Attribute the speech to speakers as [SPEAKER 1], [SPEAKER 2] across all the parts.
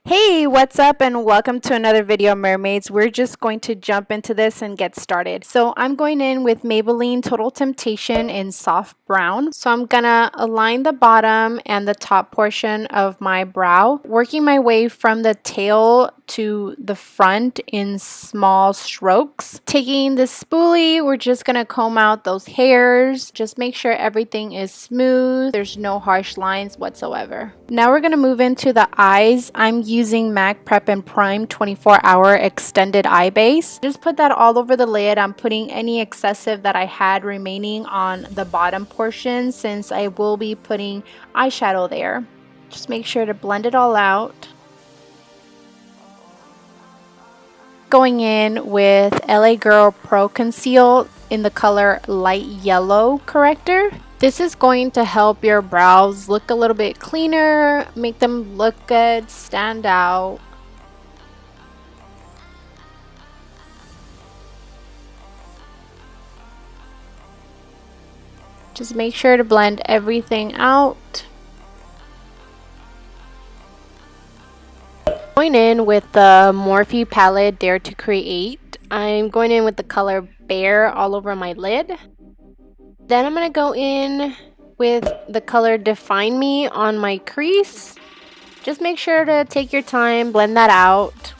[SPEAKER 1] Hey, what's up and welcome to another video, mermaids. We're just going to jump into this and get started. So I'm going in with Maybelline Total Temptation in soft brown. So I'm gonna align the bottom and the top portion of my brow, working my way from the tail to the front in small strokes. Taking the spoolie, we're just gonna comb out those hairs. Just make sure everything is smooth. There's no harsh lines whatsoever. Now we're gonna move into the eyes. I'm using MAC PREP+PRIME 24-hour extended eye base. Just put that all over the lid. I'm putting any excessive that I had remaining on the bottom portion since I will be putting eyeshadow there. Just make sure to blend it all out. Going in with LA Girl PRO.conceal in the color light yellow corrector. This is going to help your brows look a little bit cleaner, make them look good, stand out. Just make sure to blend everything out. Going in with the Morphe palette Dare to Create. I'm going in with the color Bear all over my lid. Then I'm going to go in with the color Define Me on my crease. Just make sure to take your time, blend that out.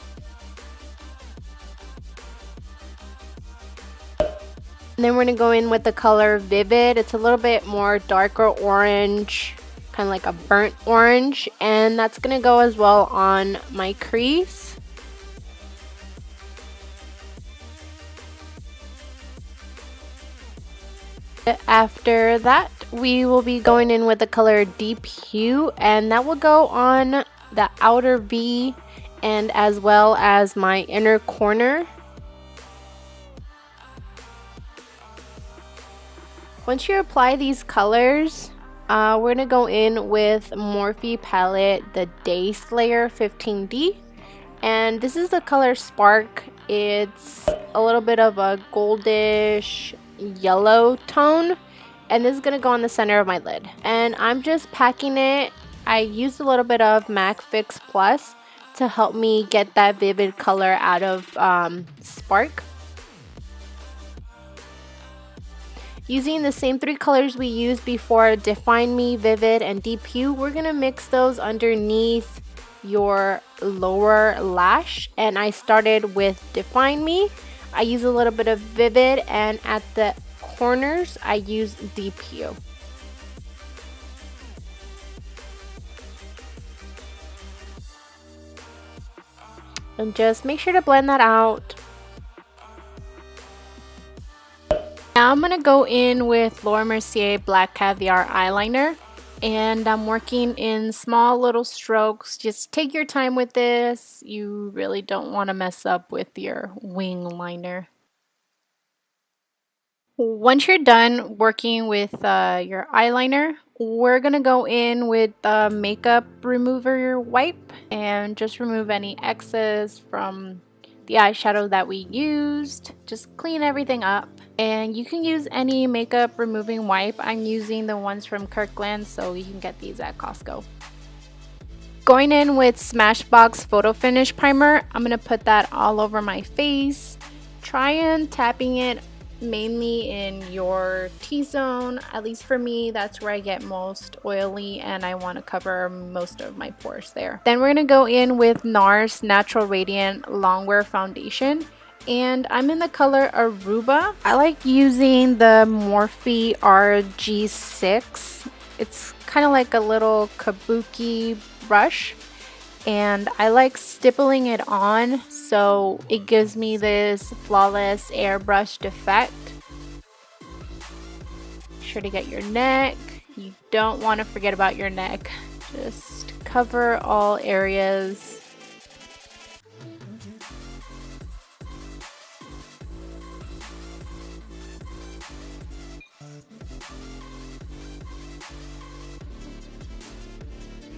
[SPEAKER 1] And then we're going to go in with the color Vivid. It's a little bit more darker orange, kind of like a burnt orange. And that's going to go as well on my crease. After that, we will be going in with the color Deep Hue, and that will go on the outer V and as well as my inner corner. Once you apply these colors, we're going to go in with Morphe palette, the Day Slayer 15D. And this is the color Spark. It's a little bit of a goldish yellow tone, and this is going to go on the center of my lid. And I'm just packing it. I used a little bit of MAC Fix Plus to help me get that vivid color out of Spark. Using the same three colors we used before, Define Me, Vivid, and Deep Hue, we're going to mix those underneath your lower lash. And I started with Define Me. I use a little bit of Vivid, and at the corners I use Deep Hue. And just make sure to blend that out. Now I'm going to go in with Mercier Black Caviar eyeliner, and I'm working in small little strokes. Just take your time with this. You really don't want to mess up with your wing liner. Once you're done working with your eyeliner, we're going to go in with the makeup remover wipe and just remove any excess from the eyeshadow that we used. Just clean everything up. And you can use any makeup removing wipe. I'm using the ones from Kirkland, so you can get these at Costco. Going in with Smashbox Photo Finish Primer, I'm going to put that all over my face. Try and tapping it mainly in your T-zone. At least for me, that's where I get most oily and I want to cover most of my pores there. Then we're going to go in with Nars Natural Radiant Longwear Foundation. And I'm in the color Aruba. I like using the Morphe RG6. It's kind of like a little kabuki brush. And I like stippling it on so it gives me this flawless airbrushed effect. Be sure to get your neck. You don't want to forget about your neck. Just cover all areas.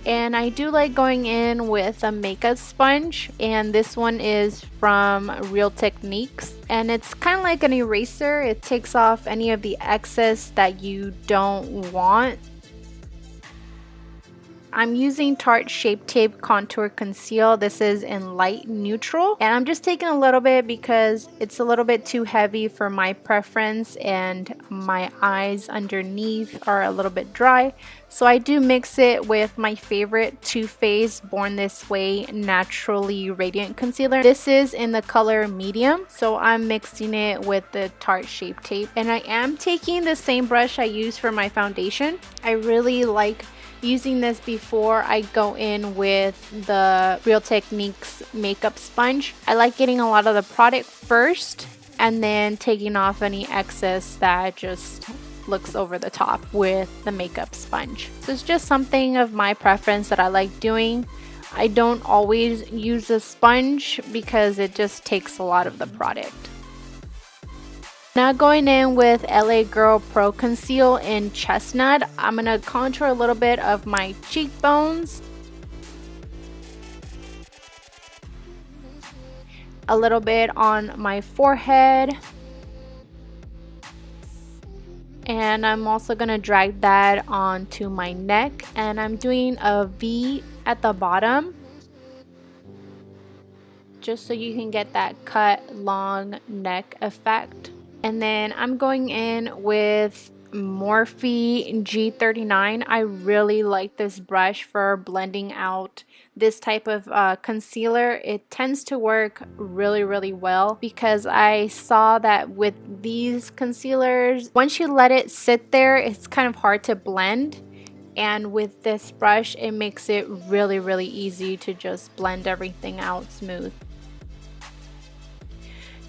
[SPEAKER 1] And I do like going in with a makeup sponge, and this one is from Real Techniques, and it's kind of like an eraser. It takes off any of the excess that you don't want. I'm using Tarte Shape Tape Contour Conceal. This is in light neutral, and I'm just taking a little bit because it's a little bit too heavy for my preference and my eyes underneath are a little bit dry. So I do mix it with my favorite Too Faced Born This Way Naturally Radiant Concealer. This is in the color medium, so I'm mixing it with the Tarte Shape Tape. And I am taking the same brush I use for my foundation. I really like using this before I go in with the Real Techniques makeup sponge. I like getting a lot of the product first and then taking off any excess that just looks over the top with the makeup sponge. So it's just something of my preference that I like doing. I don't always use a sponge because it just takes a lot of the product. Now going in with LA Girl Pro Conceal in Chestnut, I'm going to contour a little bit of my cheekbones, a little bit on my forehead, and I'm also going to drag that onto my neck, and I'm doing a V at the bottom just so you can get that cut long neck effect. And then I'm going in with Morphe G39. I really like this brush for blending out this type of concealer. It tends to work really well because I saw that with these concealers, once you let it sit there, it's kind of hard to blend. And with this brush, it makes it really easy to just blend everything out smooth.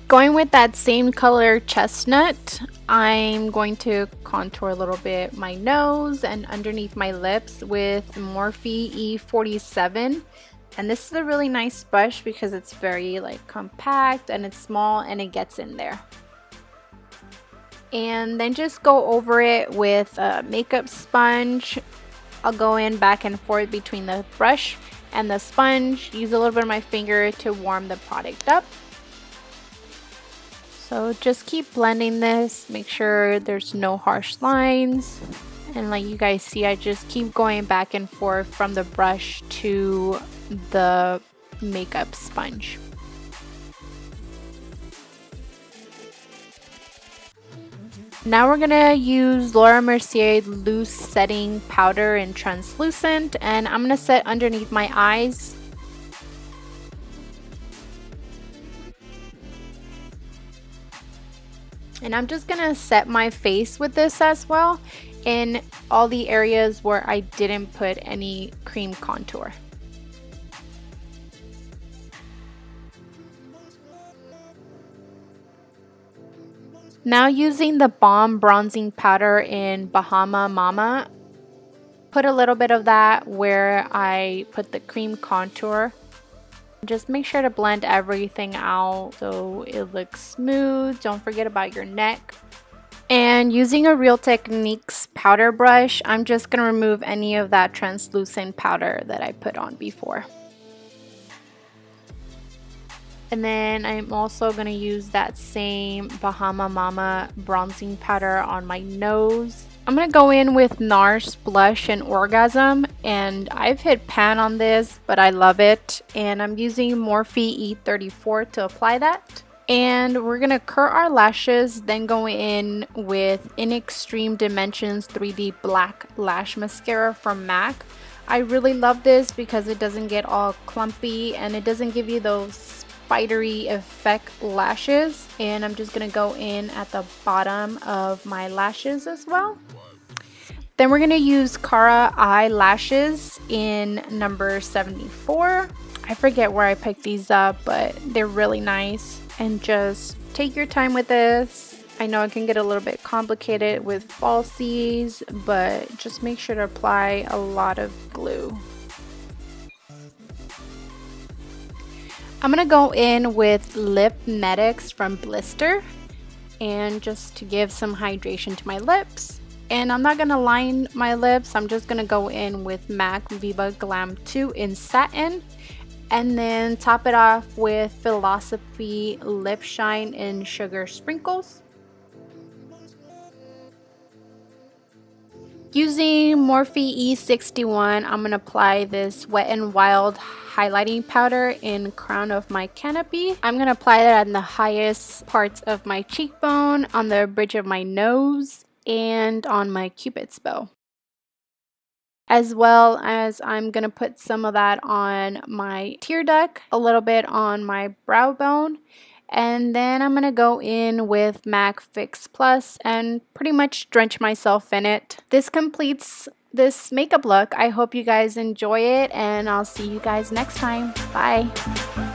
[SPEAKER 1] Going with that same color Chestnut, I'm going to contour a little bit my nose and underneath my lips with Morphe E47. And this is a really nice brush because it's very like compact and it's small and it gets in there. And then just go over it with a makeup sponge. I'll go in back and forth between the brush and the sponge. Use a little bit of my finger to warm the product up. So just keep blending this, make sure there's no harsh lines. And like you guys see, I just keep going back and forth from the brush to the makeup sponge. Now we're gonna use Laura Mercier Loose Setting Powder in Translucent, and I'm gonna set underneath my eyes. And I'm just gonna set my face with this as well in all the areas where I didn't put any cream contour. Now using the Balm Bronzing Powder in Bahama Mama, put a little bit of that where I put the cream contour. Just make sure to blend everything out so it looks smooth. Don't forget about your neck. And using a Real Techniques powder brush, I'm just going to remove any of that translucent powder that I put on before. And then I'm also going to use that same Bahama Mama bronzing powder on my nose. I'm going to go in with Nars Blush and Orgasm, and I've hit pan on this, but I love it. And I'm using Morphe E34 to apply that. And we're going to curl our lashes, then go in with In Extreme Dimensions 3D Black Lash Mascara from MAC. I really love this because it doesn't get all clumpy and it doesn't give you those spidery effect lashes. And I'm just going to go in at the bottom of my lashes as well. Then we're going to use Cara eyelashes in number 74. I forget where I picked these up, but they're really nice. And just take your time with this. I know it can get a little bit complicated with falsies, but just make sure to apply a lot of glue. I'm going to go in with Lip Medics from Blister, and just to give some hydration to my lips. And I'm not going to line my lips, I'm just going to go in with MAC Viva Glam 2 in Satin. And then top it off with Philosophy Lip Shine in Sugar Sprinkles. Using Morphe E61, I'm going to apply this Wet n Wild highlighting powder in crown of my canopy. I'm going to apply that on the highest parts of my cheekbone, on the bridge of my nose, and on my cupid's bow. As well as I'm going to put some of that on my tear duct, a little bit on my brow bone, and then I'm going to go in with MAC Fix Plus and pretty much drench myself in it. This completes this makeup look. I hope you guys enjoy it, and I'll see you guys next time. Bye!